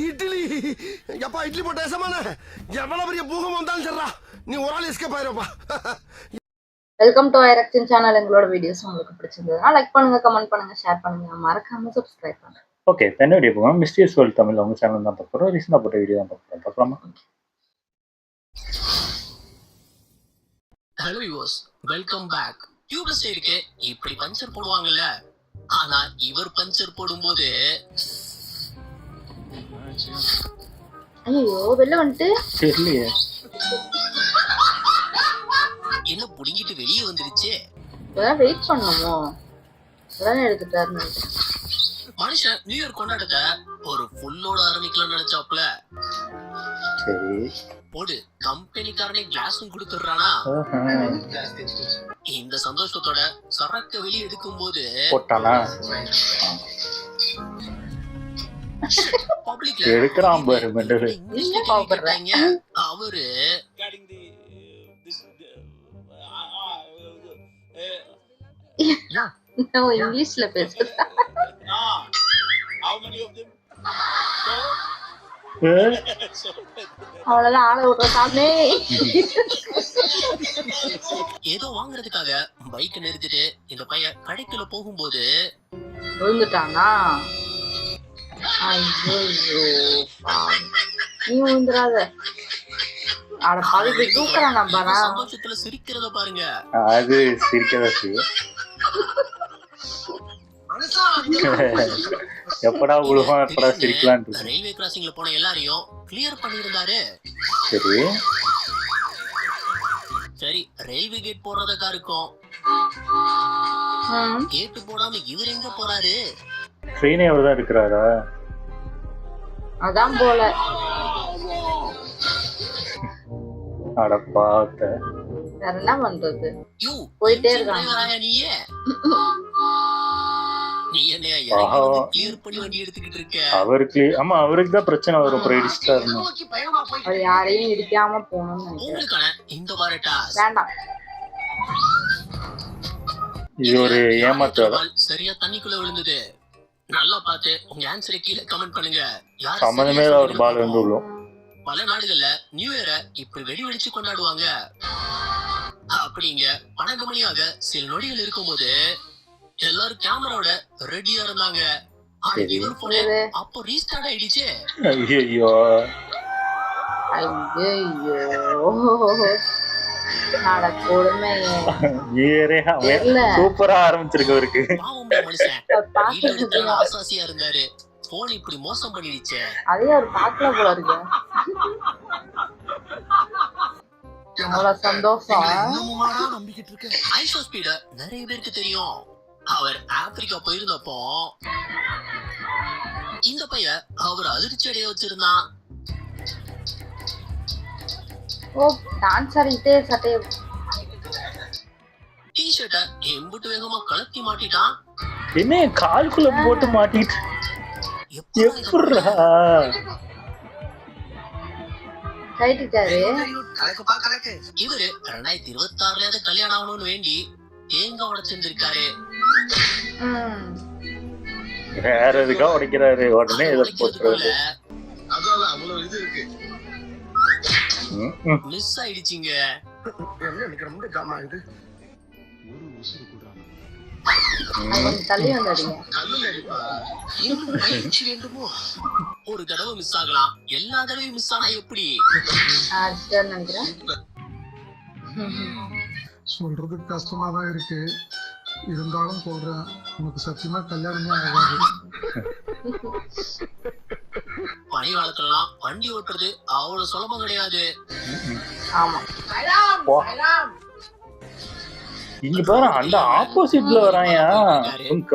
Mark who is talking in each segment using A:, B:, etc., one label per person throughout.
A: இட்லி எப்பா இட்லி போட்ட சமான எவ்வளவு பெரிய பூகம் வந்தாலும் சரிடா நீ ஒரு ஆள் எஸ்கேப் ஆயிருப்பா.
B: வெல்கம் டு ஐரக்ஷன் சேனல். எங்களோட வீடியோஸ் உங்களுக்கு பிடிச்சிருந்ததுன்னா லைக் பண்ணுங்க, கமெண்ட் பண்ணுங்க, ஷேர் பண்ணுங்க, மறக்காம சப்ஸ்கிரைப் பண்ணுங்க.
C: ஓகே, தென் வீடியோ போகலாம். மிஸ்டீரியஸ் வேர்ல்ட் தமிழ் உங்க சேனல் தான் பார்க்க போகிறோம். ரீசெண்டாக போட்ட வீடியோ தான் பார்க்கலாமா?
D: Hello viewers, welcome back. டியூப்ல ஸ்டேருக்கு இப்படி பஞ்சர் போடுவாங்கல்ல, ஆனா இவர் பஞ்சர் போடும்போது
B: ஐயோ வெளில வந்துட்டு
C: தெரியலையே
D: என்ன புடிங்கிட்டு வெளியே வந்துருச்சு.
B: வெயிட் பண்ணணுமோ உடனே எடுத்துட்டாருன்னு
D: மனுஷன் நியூ இயர் கொண்டாடத்தை ஒரு ஃபுல்லோட ஆரம்பிக்கலாம்னு நினைச்சாப்ல.
C: சரி
D: போடு, கம்பெனிக்காரனே கிளாஸும் கொடுத்துடுறானா. இந்த சந்தோஷத்தோட சரக்க வெளியே எடுக்கும் போது
C: போட்டானா
D: பப்ளிக்ல
C: எடுக்கிறான் பாரு மெண்டல்.
D: அவரு
B: இங்கிலீஷ்ல பேசுறா. அவ்வளவுதான் ஆளை விட்ற சாமி.
D: ஏதோ வாங்குறதுக்காக பைக் நிறுத்திட்டு இந்த பையன் கடைக்குள்ள போகும்போது
B: விழுந்துட்டானா? ஐயோ நீ விழுந்துடாத. அட பாதி போய் தூக்குறான். நம்பரா
D: சந்தோஷத்துல சிரிக்கிறத பாருங்க.
C: அது சிரிக்கதா செய்யும். எப்படா உழுவான் எப்படா சிரிக்கலாம்.
D: ரயில்வே கிராசிங்ல போன எல்லாரையும் கிளியர் பண்ணிருந்தாரு.
C: சரி
D: சரி, ரயில்வே கேட் போடுறதுக்கா இருக்கும். கேட்டு போடாம இவர் எங்க போறாரு?
C: ட்ரெயினே அவர்தான் இருக்கிறாரா?
B: அதான் போல.
C: அட பாத்த
B: வேற என்ன பண்றது, போயிட்டே இருக்காங்க.
D: நீ என்ன கிளியர் பண்ணி வண்டி எடுத்துக்கிட்டு இருக்க?
C: அவருக்கு ஆமா அவருக்கு தான் பிரச்சனை வரும். இடிச்சுட்டா இருந்தோம்.
B: அவர் யாரையும் இடிக்காம போகணும்னு
D: உங்களுக்கான இந்த வார டாஸ்க்
B: வேண்டாம்.
C: இது ஒரு ஏமாற்றம்.
D: சரியா தண்ணிக்குள்ள விழுந்தது. நல்லா பார்த்து உங்க ஆன்சரை கீழே கமெண்ட் பண்ணுங்க.
C: சம்மந்தமே ஒரு பால் வந்து விழும்.
D: பல நாடுகள்ல நியூ இயரை இப்படி வெடி வெடிச்சு கொண்டாடுவாங்க. அப்படிங்க 12 மணியாக சில நொடிகள் இருக்கும்போது எல்லாரும் கேமராவோட ரெடியா இருந்தாங்க. அப்போ ரீஸ்டார்ட் ஆயிடுச்சு.
C: ஐயோ சூப்பரா ஆரம்பிச்சிருக்கு அவருக்கு.
D: ஆசாசியா இருந்தாரு. போன் இப்படி மோசம் பண்ணிடுச்சு.
B: அதே ஒரு பாக்கல போல இருக்கு. அவ்வளவு சந்தோஷம்.
D: ஐஷோ ஸ்பீட நிறைய பேருக்கு தெரியும். அவர் ஆப்பிரிக்கா போயிருந்தப்போ இந்த பையன் அவர் அதிர்ச்சி அடைய வச்சிருந்தான்.
B: ஓ டான்ஸ் ஆடிட்டே சட்டை
D: டி-ஷர்ட்ட எம்புட்டு வேகமா கலத்தி மாட்டிட்டான்.
C: என்ன கால்குள்ள போட்டு மாட்டிட்டு எப்படிடா
B: கைட்டிட்டாரு.
D: இவரு 2026 கல்யாணம் ஆகணும்னு வேண்டி தேங்காய் உடைச்சிருந்திருக்காரு.
C: வேற எதுக்கா உடைக்கிறாரு. உடனே
D: மிஸ் ஆயிடுச்சுங்க.
B: தள்ளி வந்தாடிங்க.
D: ஒரு தடவை மிஸ் ஆகலாம், எல்லா தடவையும் மிஸ் ஆனா எப்படி?
B: நினைக்கிறேன்
E: சொல்றதுக்கு கஷ்டமா தான் இருக்கு. இருந்தாலும் சொல்றேன், உனக்கு சத்தியமா கல்யாணமே ஆகாது.
D: பனி காலத்துலலாம் வண்டி ஓட்டுறது அவ்வளவு சுலபம் கிடையாது.
B: ஆமா
C: இங்க பாரு, அந்த ஆப்போசிட்ல வராயா.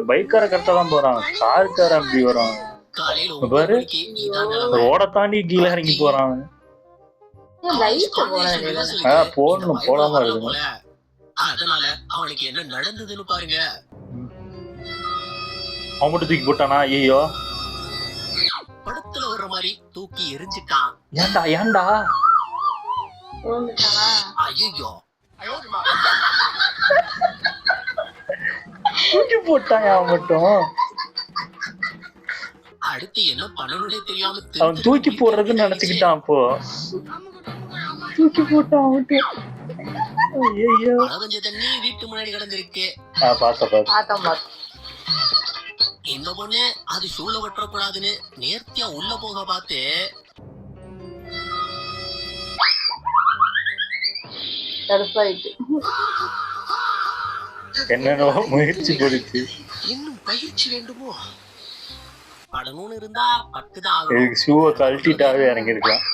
C: பைக்கார கரெக்டா தான் போறான், காருக்கார அப்படி வரான். பாரு ரோட தாண்டி கீழே இறங்கி போறான். போடணும் போடாம இருக்கு.
D: அதனால அவனுக்கு என்ன நடந்ததுன்னு பாருங்க.
C: அவன் மட்டும் தூக்கி போட்டானா? ஐயோ
D: படத்துல வர்ற மாதிரி தூக்கி எரிஞ்சிட்டான்.
C: ஏன்டா ஏன்டா?
D: ஐயோ
C: தூக்கி போட்டான் அவன் மட்டும்.
D: அடுத்து என்ன பண்ணணும்னே தெரியாம
C: அவன் தூக்கி போடுறதுன்னு நினைச்சுக்கிட்டான். அப்போ தூக்கி போட்டான்.
D: கொஞ்சம் தண்ணி வீட்டு முன்னாடி கிடந்திருக்கு.
C: பார்த்தேன்.
D: இந்த பொண்ணு அது ஷூல ஒட்டக்கூடாதுன்னு நேர்த்தியா உள்ள போக பார்த்து
C: என்னென்னோ முயற்சி போடுச்சு.
D: இன்னும் பயிற்சி வேண்டுமோ? படணும்னு இருந்தா பட்டுதான் ஆகும்.
C: இதுக்கு ஷூவை கழட்டிட்டாவே இறங்கிருக்கலாம்.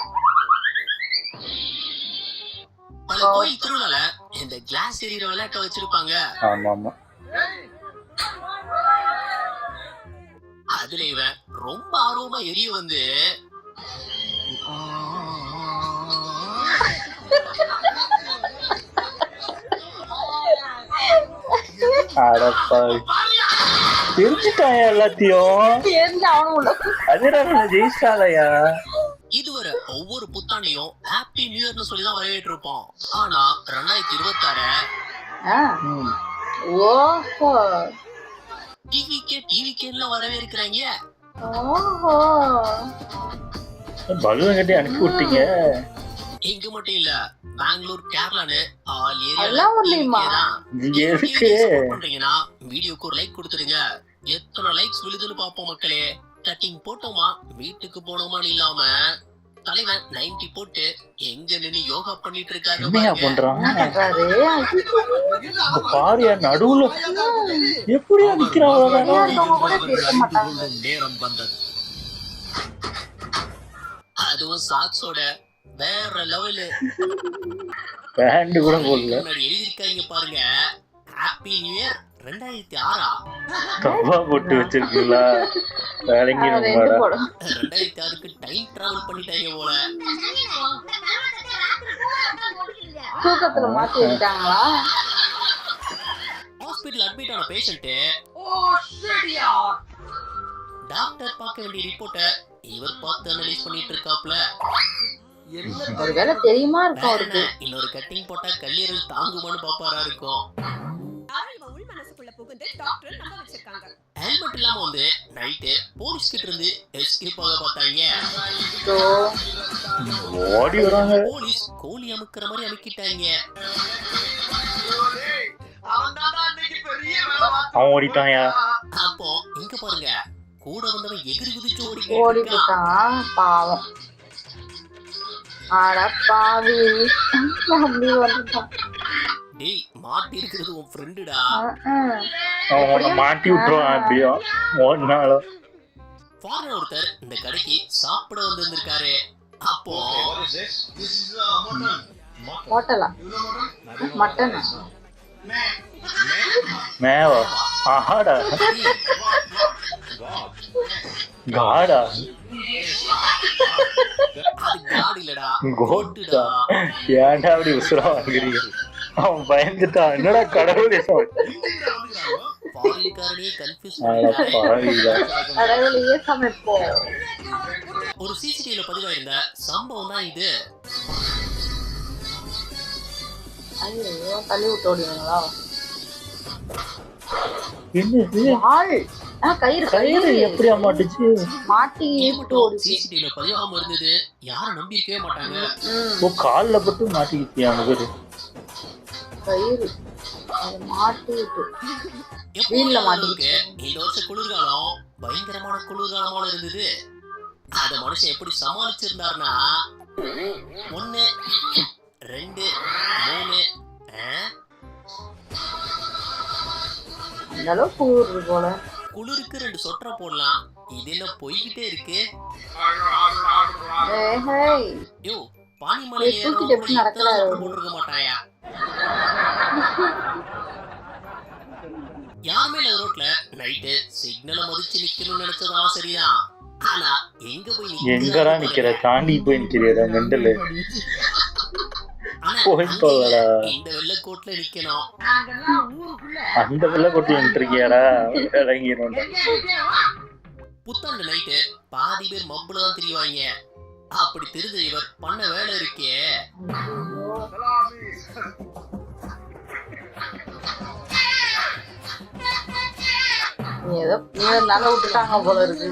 D: பல கோயில் திருவிழால இந்த கிளாஸ் எரியிற விளையாட்ட வச்சிருப்பாங்க.
C: ஆமா.
D: அதுல இவன் ரொம்ப ஆர்வமா எரிய வந்து
C: தெரிஞ்சுட்டாயா எல்லாத்தையும்? ஜெயிச்சாலையா?
D: இதுவரை ஒவ்வொரு புத்தாண்டையும் ஹாப்பி நியூ இயர்னு சொல்லிதான் வரவேற்று இருப்போம். ஆனா 2026 டிவிக்கேன்னு வரவேற்கிறாங்க.
C: பலூன் கட்டி அனுப்பி விட்டீங்க.
D: இங்க மட்டும் இல்ல, பெங்களூர், கேரளான்னு ஆல் பண்றீங்கன்னா வீடியோக்கு ஒரு லைக் கொடுத்துடுங்க. எத்தனை லைக்ஸ் விழுதுன்னு பாப்போம் மக்களே. கட்டிங் போட்டோமா வீட்டுக்கு போனோமான்னு இல்லாம தலைவன் 90 போட்டு எங்க நின்னு யோகா பண்ணிட்டு இருக்காரு.
C: நடுவுல எப்படி
D: நேரம் வந்தது. அதுவும் சாக்ஸோட வேற லெவலு.
C: பேண்ட் கூட போடல.
D: எழுதிருக்காங்க பாருங்க, ஹாப்பி நியூ இயர் 2006.
C: தப்பா போட்டு வச்சிருக்கீங்களா?
D: 2006க்கு டைம் டிராவல் பண்ணிட்டாங்க போல.
B: தூக்கத்துல மாத்தி விட்டாங்களா?
D: ஹாஸ்பிடல் அட்மிட் ஆன பேஷண்ட் டாக்டர் பார்க்க வேண்டிய ரிப்போர்ட்ட இவர் பார்த்து அனலைஸ் பண்ணிட்டு இருக்காப்ல.
B: ஒருவேளை தெரியுமா இருக்கும் அவருக்கு.
D: இன்னொரு கட்டிங் போட்டா கல்லீரல் தாங்குமான்னு பாப்பாரா இருக்கும். ஹெல்மெட் இல்லாம வந்து நைட்டு போலீஸ் கிட்ட இருந்து எஸ்கேப் ஆக பார்த்தாங்க.
C: ஓடி வராங்க.
D: போலீஸ் கோழி அமுக்குற மாதிரி அமுக்கிட்டாங்க.
C: அவன் ஓடிட்டாயா?
D: அப்போ இங்க பாருங்க, கூட வந்தவன் எகிரி குதிச்சு
B: ஓடி போட்டான். பாவம். அட பாவி, அப்படி வந்துட்டான்.
D: டேய், மாட்டி இருக்கிறது உன் ஃப்ரெண்டுடா.
C: அவனை மாட்டி விட்டுருவான். அப்படியோ ஓடினாலும்
D: ஃபாரினர் ஒருத்தர் இந்த கடைக்கு சாப்பிட வந்திருந்திருக்காரு. அப்போ
B: ஹோட்டலா? மட்டனா?
C: மேவா? ஆடா காடா?
D: அது காடு இல்லடா,
C: கோட்டுடா. ஏன்டா அப்படி உசுரா வாங்குறீங்க? அவன் பயந்துட்டான். என்னடா கடவுளே
D: ஒரு சிசிடிவில பதிவாயிருந்த சம்பவம் தான் இது.
B: தள்ளி விட்டு ஓடினாங்களா?
C: என்னது?
B: கயிறு
C: எப்படியா மாட்டுச்சு?
B: மாட்டி
D: சிசிடிவில பதிவாகாம இருந்தது. யாரும் நம்பி இருக்கவே மாட்டாங்க.
C: ஓ, கால்ல பட்டு மாட்டிக்கிட்டியா? அவரு
B: கயிறு மாட்டிட்டு
D: வீல்ல மாட்டிருக்கு. இந்த வருஷம் குளிர்காலம் பயங்கரமான குளிர்காலமா இருந்தது. அத மனுஷன் எப்படி சமாளிச்சிருந்தாருன்னா 1 2 3
B: அந்த அளவுக்கு குளிர் போல.
D: குளிருக்கு 2 சொட்டரை போடலாம். இது என்ன போய்கிட்டே இருக்கு? யோ, பானிமலை
B: தூக்கிட்டு எப்படி நடக்கிறாரு?
D: போட்டுருக்க மாட்டாயா? யாருமே இல்ல ரோட்ல நைட்டு சிக்னல மதிச்சு நிக்கணும்னு நினைச்சதான் சரிதான். ஆனா எங்க போய்
C: எங்கடா நிக்கிற? தாண்டி போய் நிக்கிறியா மெண்டலு?
D: இந்த வெள்ளக்கோட்ல நிக்கணும்.
C: அந்த வெள்ளக்கோட்ல நின்றுக்கியாடா? இறங்கிடும்.
D: புத்தாண்டு நைட்டு பாதி பேர் மப்புல தான் தெரிவாங்க. அப்படி தெரிஞ்ச இவர் பண்ண வேலை இருக்கே.
B: நீ ஏதோ நீங்க விட்டுட்டாங்க போல இருக்கு.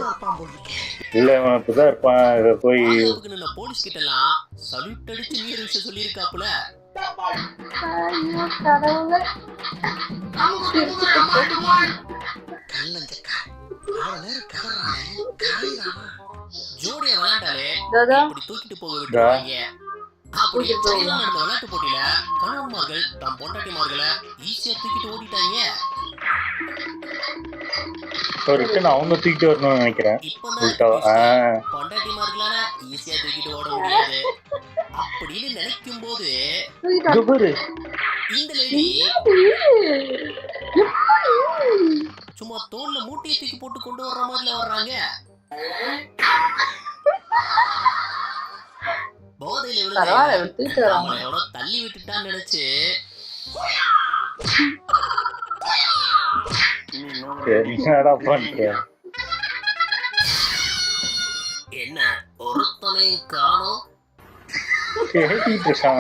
C: இல்ல இவன் இப்பதான் இருப்பான். இத போய்
D: பாதுகாப்புக்கு நின்ன போலீஸ் கிட்ட எல்லாம் சல்யூட் அடிச்சு நீர் விஷயம் சொல்லியிருக்காப்புல.
B: ஐயோ கடவுளே.
D: ஜோடியா விளையாண்டாலே
B: தாதா.
D: இப்படி தூக்கிட்டு போக விட்டுருவாங்க. அப்படி சைனால நடந்த விளையாட்டு போட்டியில கணவன்மார்கள் தம் பொண்டாட்டிமார்களை ஈஸியா தூக்கிட்டு ஓடிட்டாங்க.
C: ரிட்டன் அவங்க தூக்கிட்டு வரணும்னு நினைக்கிறேன்.
D: இப்பதான் பொண்டாட்டிமார்களால ஈஸியா தூக்கிட்டு ஓட முடியாது அப்படின்னு நினைக்கும் போது இந்த லேடி சும்மா தோல்ல மூட்டையை தூக்கி போட்டு கொண்டு வர்ற மாதிரில வர்றாங்க. போதையில விழுந்து அவங்களோட தள்ளி விட்டுட்டான்னு நினைச்சு
C: என்னடா பண்ற?
D: என்ன ஒருத்தனை காணோம்.
C: கேட்டிட்டு இருக்கான்.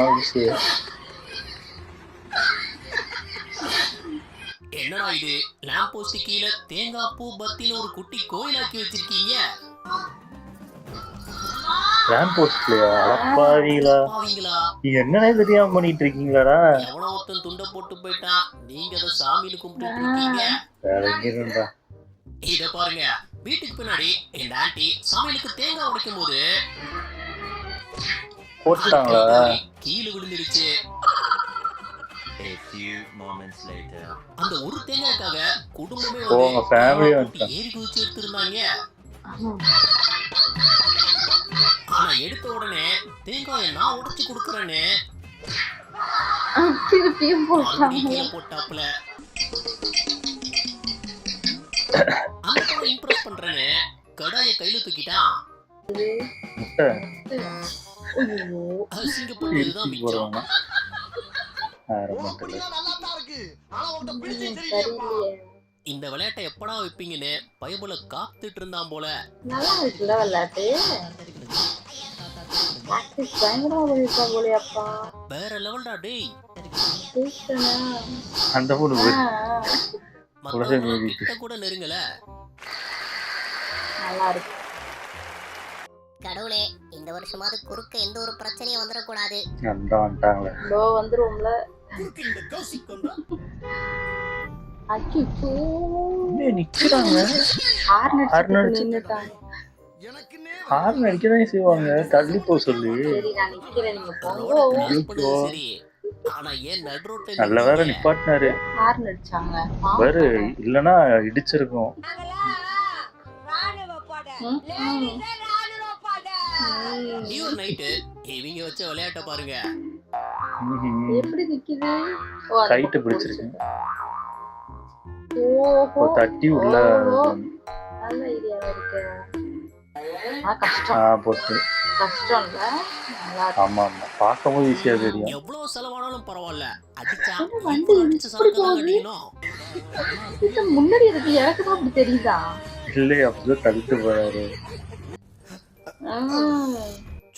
D: என்னடா இது லேம்ப் போஸ்ட் கீழே தேங்காய் பூ பத்தின ஒரு குட்டி கோயிலாக்கி வச்சிருக்கீங்க.
C: லேம்ப் போஸ்ட்லயா? அடப்பாவீங்களா, என்னன்னே தெரியாம பண்ணிட்டு இருக்கீங்களாடா?
D: எவனோ ஒருத்தன் துண்டை போட்டு போயிட்டான், நீங்க அதை சாமியில கும்பிட்டு இருக்கீங்க. இத பாருங்க, வீட்டுக்கு பின்னாடி என் ஆண்டி சமையலுக்கு தேங்காய் உடைக்கும் போது
C: போட்டாங்களா?
D: கீழே விழுந்துருச்சு. அந்த ஒரு தேங்காய்க்காக குடும்பமே ஏறி குதிச்சு எடுத்திருந்தாங்க. ஆனா எடுத்த உடனே தேங்காயை நான் உடைச்சு கொடுக்கறேன்னு
B: திருப்பியும்
D: போட்டாப்புல. அந்த இம்ப்ரெஸ் பண்றேன்னு கடாயை கையில தூக்கிட்டான். அசிங்கப்பட்டதுதான் மிச்சம். இந்த விளையாட்டை எப்படா வைப்பீங்கன்னு பைபிள காத்துட்டு இருந்தான் போல.
B: நல்லா இருக்குல்ல விளையாட்டு.
D: வேற லெவல்டா டேய்.
C: அந்த
D: கிட்ட கூட நெருங்கல.
B: நல்லா இருக்கு.
F: கடவுளே, இந்த வருஷமாவது குறுக்க எந்த ஒரு பிரச்சனையும் வந்துடக்கூடாது.
B: வந்துருவோம்ல.
C: ஹார்ன் அடிக்கதான் செய்வாங்க. தள்ளி போ சொல்லி. நல்ல வேற நிப்பாட்டினாரு. வேறு இல்லன்னா இடிச்சிருக்கும்.
D: இவங்க வச்ச விளையாட்ட பாருங்க.
B: எப்படி நிக்குது?
C: கைட்டு பிடிச்சிருக்கு. தட்டி உள்ள
B: நல்ல ஐடியாவா இருக்கு. கஷ்டம் போட்டு கஷ்டம் இல்ல.
C: ஆமா ஆமா, பார்க்கும்போது ஈஸியா தெரியும்.
D: எவ்வளவு செலவானாலும் பரவாயில்ல, அடிச்சா
B: வண்டி அடிக்கணும். இது முன்னாடி இருக்கு, எனக்கு தான் அப்படி தெரியுதா?
C: இல்லையே, அப்படிதான் தள்ளிட்டு போறாரு.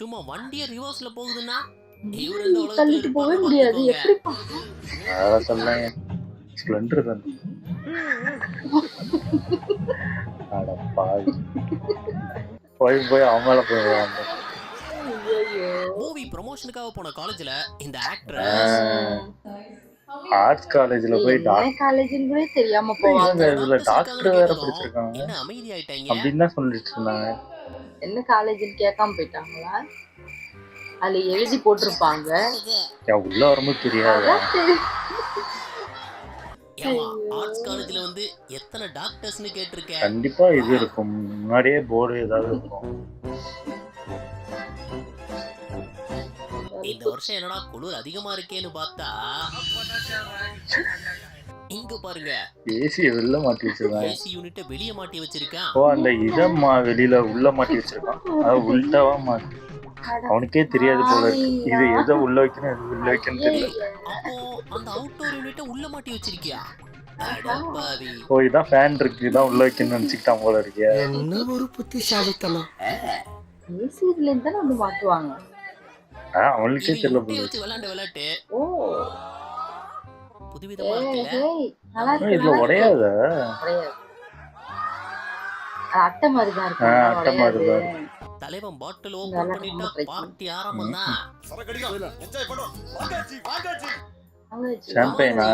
D: சும்மா வண்டிய ரிவர்ஸ்ல போகுதுன்னா
B: தள்ளிட்டு போகவே முடியாது. எப்படிப்பா?
C: அத சொல்லுங்க, ஸ்ப்ளெண்டர் தான். அட பாவி, போய் அவங்கள போயிடுவாங்க.
D: மூவி ப்ரமோஷனுக்காக போன காலேஜ்ல இந்த ஆக்டர்
C: ஆர்ட்ஸ் காலேஜ்ல போய்
B: காலேஜ்னு கூட தெரியாம போவாங்க.
C: இதுல டாக்டர் வேற படிச்சிருக்காங்க.
D: என்ன அமைதி ஆயிட்டாங்க
C: அப்படின்னு தான் சொல்லிட்டு இருந்தாங்க.
B: என்ன காலேஜ்னு கேட்காம போயிட்டாங்களா? அதுல எழுதி போட்டிருப்பாங்க.
C: உள்ள வரும்போது தெரியாது.
D: ஆர்ட்ஸ் காலேஜ்ல வந்து எத்தனை டாக்டர்ஸ்னு கேட்டிருக்கேன்.
C: கண்டிப்பா இது இருக்கும், முன்னாடியே போர்டு ஏதாவது இருக்கும்.
D: இந்த வருஷம் என்னடா குளிர் அதிகமா இருக்கேன்னு பார்த்தா இங்க பாருங்க,
C: ஏசி வெளில மாட்டி வச்சிருக்காங்க.
D: ஏசி யூனிட்ட வெளிய மாட்டி வச்சிருக்கான்.
C: ஓ, அந்த இதமா வெளியில உள்ள மாட்டி வச்சிருக்கான். அது உள்டாவா மாட்டி, அவனுக்கே தெரியாது போல இருக்கு. இது எதை உள்ள வைக்கணும், எது உள்ள வைக்கணும் தெரியல.
D: அப்போ அந்த அவுட்டோர் யூனிட்ட உள்ள மாட்டி வச்சிருக்கியா?
C: ஓ, இதான் ஃபேன் இருக்கு, இதான் உள்ள வைக்கணும்னு நினைச்சுக்கிட்டான் போல இருக்கியா?
A: என்ன ஒரு புத்திசாலித்தனம்.
B: ஏசி இதுல இருந்து வந்து மாட்டுவாங்க.
C: அவனுக்கே தெரியல போல.
D: விளையாண்ட விளையாட்டு
B: ஓ
D: புதுவிதமா இருக்குல்ல.
B: நல்லா இருக்கு.
C: இதுல உடையாத.
B: அட்டை மாதிரி தான் இருக்கு.
C: அட்டை மாதிரி தான்
D: தலைவன் பாட்டில்
B: இந்த
D: ஓபன்
B: அளவுக்கு
D: பண்ணிட்டா
B: try பண்ணு.
D: பார்ட்டி ஆரம்பம் தான்.
C: ஷாம்பைனா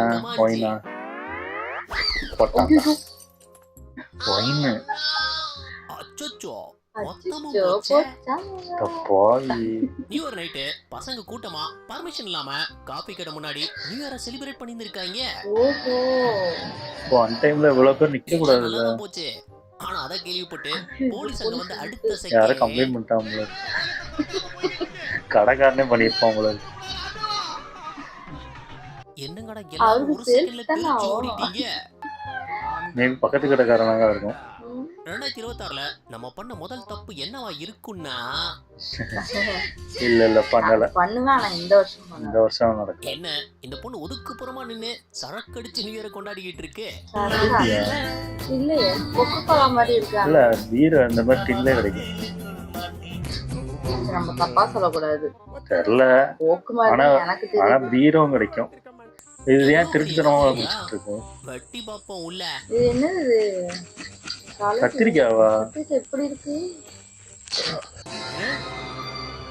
C: ஒயினா போட்டாங்க ஒயின்னு
D: அச்சச்சோ
B: அச்சச்சோ,
D: மொத்தமும் போச்சே.
B: போச்சா?
C: போய்
D: நியூ இயர் நைட்டு பசங்க கூட்டமா பர்மிஷன் இல்லாம காபி கடை முன்னாடி நியூ இயரை செலிப்ரேட் பண்ணிட்டு இருக்காங்க.
B: ஓஹோ.
C: ஒன் டைம்ல இவ்வளவு பேர் நிக்க கூடாதுல்ல.
D: நல்லாதான் போச்சு. ஆனா அத கேள்விப்பட்டு போலீஸ் அங்க வந்து அடுத்த
C: யாரும்
D: செகண்ட்
C: கம்ப்ளைண்ட் பண்ணிட்டாங்க கடைக்காரனே பண்ணிருப்பான் உங்களுக்கு.
D: என்னங்கடா எல்லாரும்
B: அவருக்கு
D: ஒரு செகண்ட்ல
B: sales தானே
D: திருச்சி
B: ஆகும்.
D: ஓடிட்டீங்க.
C: மேபி பக்கத்து கடைக்காரனாக இருக்கும்.
D: 2026ல நம்ம பண்ண முதல் தப்பு என்னவா இருக்குன்னா,
C: இல்ல பண்ணல.
B: பண்ணுவேன், ஆனா இந்த வருஷம்
C: இந்த
B: பண்ணுவேன்.
C: வருஷம் நடக்கும்.
D: என்ன இந்த பொண்ணு ஒதுக்குப்புறமா நின்னு சரக்கடிச்சு நியூ இயரை கொண்டாடிக்கிட்டு இருக்கு.
B: இல்லையே, கொக்கு கோலா மாதிரி இருக்கா.
C: இல்ல பீர் அந்த மாதிரி டின்ல கிடைக்கும்.
B: நம்ம தப்பா சொல்லக்கூடாது.
C: தெரியல.
B: போக்கு மாதிரி
C: ஆனா-
B: எனக்கு
C: ஆனா
B: தெரியும்.
C: பீரும் கிடைக்கும். இது ஏன் திருட்டுத்தனமா முடிச்சிட்டு இருக்கும்?
D: வெட்டி பாப்போம் உள்ள.
B: இது என்னது?
C: கத்திரிக்காவா?
B: கத்திரிக்காய் எப்படி இருக்கு?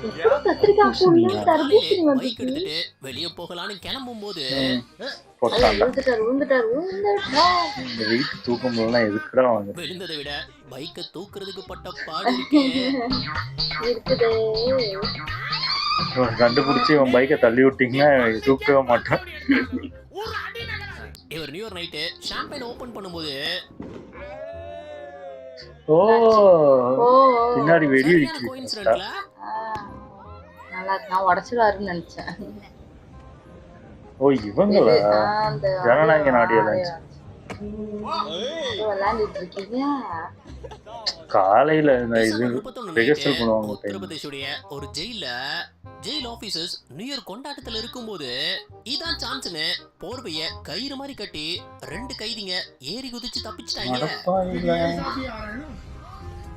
B: எப்படி கத்திரிக்காய் உள்ள தர்பூசணி
D: பைக்
B: வந்துச்சு?
D: எடுத்துட்டு வெளிய போகலான்னு கிளம்பும் போது
C: போட்டாங்க.
B: விழுந்துட்டாரு.
C: இந்த வீட்டு தூக்கும் போதெல்லாம் எதுக்குடா வாங்க?
D: விழுந்ததை விட பைக்கை தூக்குறதுக்கு பட்ட பாடு இருக்கே.
B: இருக்குதே.
C: கண்டுபிடிச்சு இவன் பைக்கை தள்ளி விட்டீங்கன்னா தூக்கவே மாட்டான்.
D: இவர் new year night champagne open பண்ணும்போது
C: ஓ
B: ஓ,
C: பின்னாடி வெடி
D: சரியான
C: வெடிக்குது.
D: coincidence-ல
B: ஆ, நல்லா இருக்கு. நான் உடைச்சிடுவாருன்னு நினைச்சேன்.
C: ஓ இவங்களா?
B: அந்த
C: ஜனநாயக நாடு
B: விளையாண்டுட்டு இருக்கீங்க.
C: காலையில இந்த இது
D: டிசம்பர் 31
C: rehearsal
D: night
C: பண்ணுவாங்க time.
D: உத்தரப்பிரதேஷுடைய ஒரு ஜெயில் ஆபீசர்ஸ் நியூ இயர் கொண்டாட்டத்துல இருக்கும்போது இதான் சான்ஸ்னு போர்வைய கயிறு மாதிரி கட்டி 2 கைதிங்க ஏறி குதிச்சு தப்பிச்சிட்டாங்க.
C: அடப்பாவிங்களா.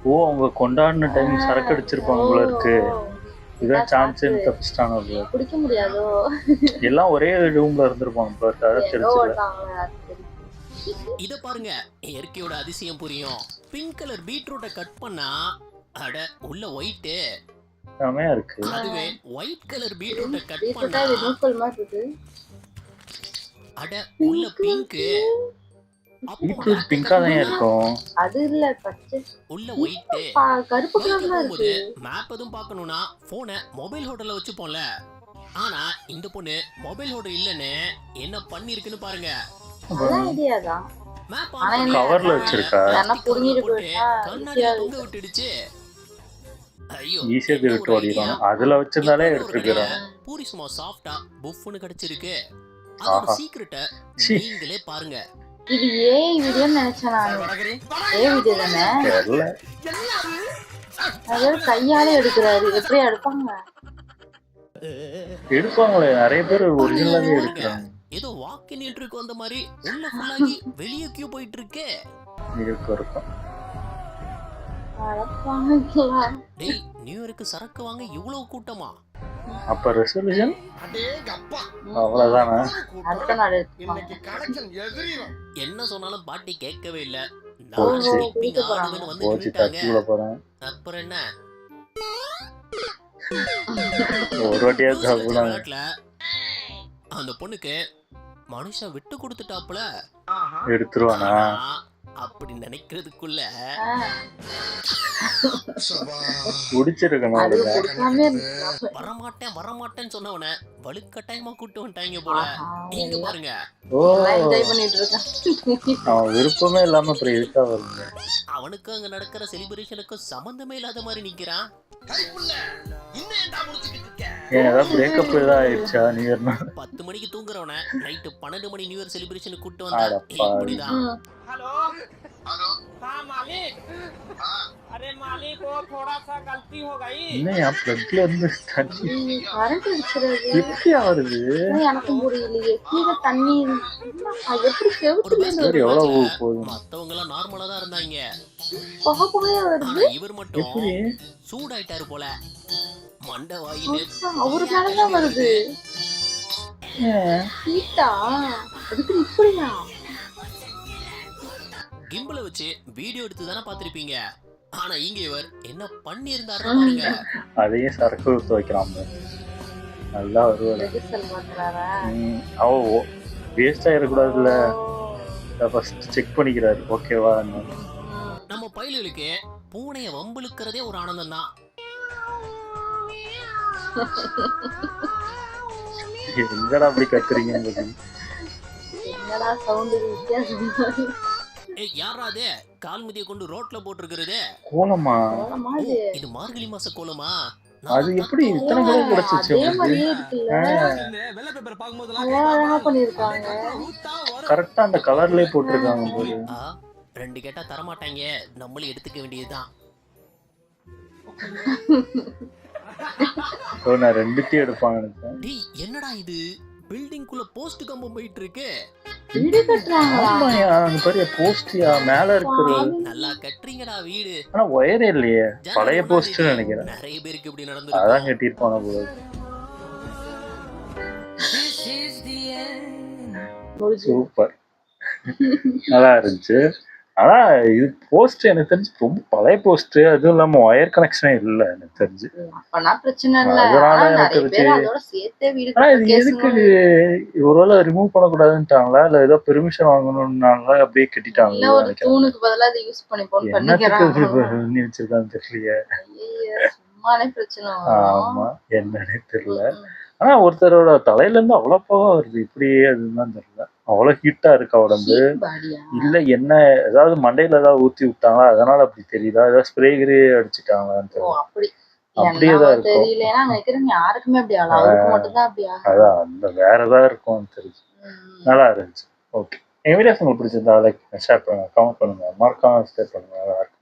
C: ஓ அவங்க கொண்டாடின டைம் சரக்கு அடிச்சிருப்பாங்க போல இருக்கு. இதான் சான்ஸ் தப்பிச்சிட்டாங்க போல.
B: குடிக்க முடியாதோ?
C: எல்லாம் ஒரே ரூம்ல இருந்திருப்பாங்க போல இருக்கு. அதான்
B: ஏதோ
C: தெரிஞ்சது.
B: ஓட்டாங்களே, அது தெரியும்.
D: இத பாருங்க, இயற்கையோட அதிசயம் புரியும். பிங்க் கலர் பீட்ரூட்டை கட் பண்ணா அட உள்ள ஒயிட்.
C: செமையா இருக்கு.
D: அதுவே ஒயிட் கலர் பீட்ரூட்டை கட்
B: பீட்ரூட்டா
D: பண்ணா
B: இது நூக்கல் மாதிரி இருக்கு.
D: அட உள்ள பிங்க்.
C: பீட்ரூட் பிங்கா தான் இருக்கும்.
B: அது இல்ல, பச்சை
D: உள்ள ஒயிட்.
B: கருப்பு கலர்ல
D: போகும்போது
B: இருக்கு.
D: மேப் எதுவும் பார்க்கணும்னா போனை மொபைல் ஹோல்டர்ல வச்சுப்போம்ல. ஆனா இந்த பொண்ணு மொபைல் ஹோல்டர் இல்லன்னு என்ன பண்ணிருக்குன்னு பாருங்க.
B: அதான் ஐடியா தான்.
D: மேப்
B: ஆனா என்ன
C: கவர்ல வச்சிருக்கா?
B: யாரா புடுங்கிட்டு போயிட்டா
D: கண்ணாடியில தொங்க விட்டுடுச்சு. ஐயோ
C: ஈஸியா திருட்டு ஓடிடும். அதுல வச்சிருந்தாலே எடுத்துருக்கிறோம்.
D: பூரி சும்மா சாஃப்டா புஃப்னு கிடைச்சிருக்கு. அதோட
C: ஆஹா.
D: சீக்ரெட்டை
C: சீ.
D: நீங்களே பாருங்க.
B: இது ஏஐ வீடியோன்னு நினைச்சேன் நானு. ஏஐ வீடியோ தானே?
C: தெரியல.
B: அதாவது கையால எடுக்கிறாரு. எப்படி எடுப்பாங்க?
C: எடுப்பாங்களே நிறைய பேர் ஒரிஜினலாவே எடுக்கிறாங்க.
D: ஏதோ வாக்கின் என்ட்ரிக்கு வந்த மாதிரி உள்ள ஃபுல்லாகி வெளியே கியூ போயிட்டு இருக்கு.
C: இருக்கும்.
B: அடப்பாங்களா?
D: டேய் நியூ இயருக்கு சரக்கு வாங்க இவ்வளவு கூட்டமா?
C: அப்ப ரெசல்யூஷன்
A: அடேங்கப்பா.
C: அவ்வளவுதானா?
B: அடுத்த நாள் எடுத்துப்பாங்க.
A: இன்னைக்கு கனெக்ஷன் எதிரிடும்.
D: என்ன சொன்னாலும் பாட்டி கேட்கவே இல்ல.
C: போச்சு.
D: நான் sleeping ஆடுவேன்னு வந்து
C: போச்சு
D: நின்னுட்டாங்க.
C: தச்சுக்குள்ள போறேன்.
D: அப்புறம் என்ன
C: ஒரு வாட்டியா
D: நியூஸ்ல வச்ச
C: சாப்பிடலாம்.
D: விளையாட்டுல அந்த பொண்ணுக்கு மனுஷன் விட்டு கொடுத்துட்டாப்புல.
C: எடுத்துருவானா?
D: ஆனா, அப்படி நினைக்கிறதுக்குள்ள
C: குடிச்சிருக்கணும்.
B: அது
C: அதுல
B: கொடுக்காம இருந்துக்கலாம்.
D: வரமாட்டேன்னு சொன்னவன வலுக்கட்டாயமா கூட்டு வந்துட்டாங்க போல. நீங்க பாருங்க,
C: ஓ
B: என்ஜாய் பண்ணிட்டு இருக்கேன்.
C: அவன் விருப்பமே இல்லாம அப்புறம் எதுக்கா வருங்க?
D: அவனுக்கு அங்க நடக்கிற செலிப்ரேஷனுக்கும் சம்பந்தமே இல்லாத மாதிரி நிக்கிறான்.
A: கைப்புள்ள இன்னும் ஏன்டா முடிச்சுக்கிட்டு இருக்க?
C: ஏன் ஏதாவது பிரேக்கப் ஏதாவது ஆயிடுச்சா நியூ இயர்னா?
D: 10 மணிக்கு தூங்குறவன நைட்டு 12 மணி நியூ இயர் செலிப்ரேஷனுக்கு கூட்டு வந்தா
C: அடப்பா.
D: இப்படிதான்.
G: हेलो हाँ मालिक अरे मालिक वो थोड़ा सा गलती हो गई
C: இன்னும் என் பிளட்ல இருந்து தண்ணி
B: கரண்ட் அடிச்சிருது.
C: எப்படி ஆகுது?
B: எனக்கும் புரியலையே. கீழே தண்ணி அது எப்படி
D: ஒரு
B: செவுத்துல
D: bus
C: சரி, எவ்வளவு
D: matchல
C: போகுது?
D: மத்தவங்க எல்லாம் நார்மலா தான் இருந்தாங்க.
B: புகை புகையா வருது.
D: ஆனா இவர் மட்டும்
C: எப்படி?
D: சூடாயிட்டாரு போல. மண்டை வாயின்னு
B: அவரு மேலதான் வருது. ஹீட்டா? அதுக்கு இப்படியா?
D: கிம்பலை வச்சு வீடியோ எடுத்து தானே பார்த்திருப்பீங்க. ஆனா இங்க இவர் என்ன பண்ணி இருந்தாரு பாருங்க.
C: அதையும் சரக்கு ஊத்து வைக்கிறான் பாரு. நல்லா வருவாள்.
B: ரிஹர்சல் பண்றாரா?
C: அவ வேஸ்ட் ஆயிடக்கூடாதுல்ல, ஃபர்ஸ்ட் செக் பண்ணிக்கிறாரு. ஓகேவா?
D: நம்ம பயலுக்கு பூனைய வம்பிழுக்கிறதே ஒரு ஆனந்தம் தான்.
C: எங்கடா அப்படி கத்துறீங்க?
B: என்னடா சவுண்ட் வித்தியாசமா இருக்கு.
D: ஏய் யாரா அது கால் மிதியை கொண்டு ரோட்ல போட்டுருக்கிறது?
C: கோலமா?
B: கோலமா
D: ஓ,
B: இது?
D: இது மார்கழி மாச கோலமா?
C: அது எப்படி இத்தனை கூட கிடைச்சிச்சு
B: அதே
C: உங்களுக்கு?
B: மாதிரியே இருக்குல்ல. அழகா பண்ணிருக்காங்க.
C: கரெக்டா அந்த கலர்லயே போட்டிருக்காங்க போது.
D: ரெண்டு கேட்டா தரமாட்டாங்க, நம்மளும் எடுத்துக்க வேண்டியதுதான்.
C: நான் ரெண்டுத்தையும் எடுப்பாங்க நினைச்சேன்.
D: டேய் என்னடா இது, பில்டிங் குள்ள போஸ்ட் கம்பம் போயிட்டு இருக்கு.
B: வீடு கட்டுறாங்களா?
C: ஆமாயா, அங்க பாரு போஸ்டியா மேல இருக்குது.
D: நல்லா கட்டுறீங்கடா வீடு.
C: ஆனா ஒயரே இல்லையே, பழைய போஸ்ட் நினைக்கிறேன்.
D: நிறைய பேருக்கு இப்படி
C: அதான்
D: நடந்து.
C: கட்டியிருப்பாங்க போல. சூப்பர், நல்லா இருந்துச்சு. ஆனா இது போஸ்ட் எனக்கு தெரிஞ்சு ரொம்ப பழைய போஸ்ட், அதுவும் இல்லாம ஒயர் கனெக்ஷனே இல்ல எனக்கு தெரிஞ்சு.
B: அப்பனா பிரச்சனை இல்ல.
C: அதனால
B: ஆனா
C: எனக்கு
B: நிறைய
C: தெரிஞ்சு.
B: பேர் அதோட சேர்த்தே வீடு
C: ஆனா
B: கட்டுற
C: இது
B: கேஸ்
C: எதுக்கு ஒருவேளை ரிமூவ் பண்ணக்கூடாதுன்ட்டாங்களா, இல்ல ஏதோ பெர்மிஷன் வாங்கணும்னால அப்படியே
B: இல்ல
C: கட்டிட்டாங்களா
B: ஒரு
C: நினைக்கிறேன்.
B: தூணுக்கு பதிலா அதை யூஸ் பண்ணிப்போன்னு
C: என்னத்துக்கு இப்படி
B: பண்ணிக்கிறாங்க.
C: பண்ணி வச்சிருக்கான்னு தெரியலையே.
B: ஐயையே, சும்மானே பிரச்சனை வரும்.
C: ஆமா, என்னன்னே தெரியல. ஆனா ஒருத்தரோட தலையில இருந்து அவ்வளவு போக வருது, இப்படியே அதுதான் தெரியல. அவ்வளவு ஹீட்டா இருக்கா உடம்பு.
B: Heat body ஆ?
C: இல்ல என்ன ஏதாவது மண்டையில ஏதாவது ஊத்தி விட்டாங்களா, அதனால அப்படி தெரியுதா, ஏதாவது ஸ்ப்ரே கிரே அடிச்சுட்டாங்களான்னு
B: ஓ,
C: தெரியல.
B: அப்படி
C: அப்படியே
B: என்னவோ
C: தான் இருக்கும்.
B: தெரியல. ஏன்னா நினைக்கிறேன் யாருக்குமே அப்படி ஆகல, அவருக்கு மட்டும் தான் அப்படி ஆகும்.
C: அதான் அந்த வேற ஏதாவது இருக்கும்னு தெரிஞ்சு. நல்லா இருந்துச்சு. ஓகே, என் வீடியோஸ் உங்களுக்கு பிடிச்சிருந்தா லைக் ஷேர் பண்ணுங்க, கமெண்ட் பண்ணுங்க, மறக்காம சப்ஸ்கிரைப் பண்ணுங்க. நல்லா இருக்கும்.